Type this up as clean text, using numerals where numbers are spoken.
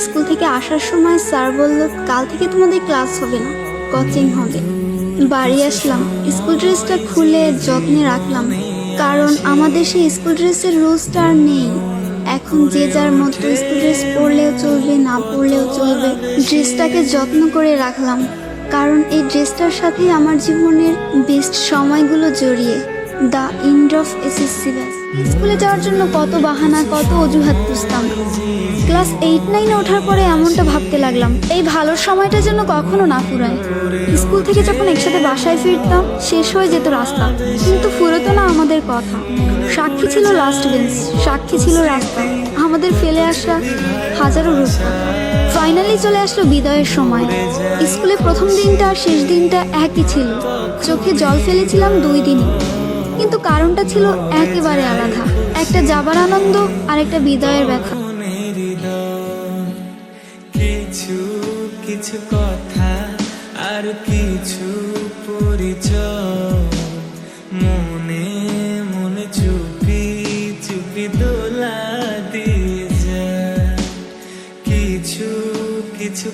School থেকে আসার সময় স্যার বলল, কাল থেকে তোমাদের ক্লাস হবে না, কোচিং হবে। বাড়ি আসলাম, স্কুল ড্রেসটা খুলে যত্নে রাখলাম, কারণ আমাদের সেই স্কুল ড্রেসের রুলসটা আর নেই। এখন যে যার মতো স্কুল ড্রেস পরলেও চলবে, না পরলেও চলবে। ড্রেসটাকে যত্ন করে রাখলাম, কারণ এই ড্রেসটার সাথেই আমার জীবনের বেস্ট সময়গুলো জড়িয়ে। The end of SSC batch. স্কুলে যাওয়ার জন্য কত বাহানা, কত অজুহাত খুঁজতাম। ক্লাস 8-9 ওঠার পরে এমনটা ভাবতে লাগলাম, এই ভালো সময়টা যেন কখনো না ফুরায়। স্কুল থেকে যখন একসাথে বাসায় ফিরতাম, শেষ হয়ে যেত রাস্তা, কিন্তু ফুরতো না আমাদের কথা। সাক্ষী ছিল লাস্ট বেঞ্চ, সাক্ষী ছিল রাস্তা, আমাদের ফেলে আসা হাজারো রূপকথা। ফাইনালি চলে আসলো বিদায়ের সময়। স্কুলে প্রথম দিনটা আর শেষ দিনটা একই ছিল। চোখে জল ফেলেছিলাম 2 দিনই, কিন্তু কারণটা ছিল একেবারে আলাদা। একটা যাবার আনন্দ আর একটা বিদায়ের ব্যথা। কিছু কিছু কথা আর কিছু পরিচয়, মনে মনে চুপি চুপি দোলা দিয়ে যায়। কিছু কিছু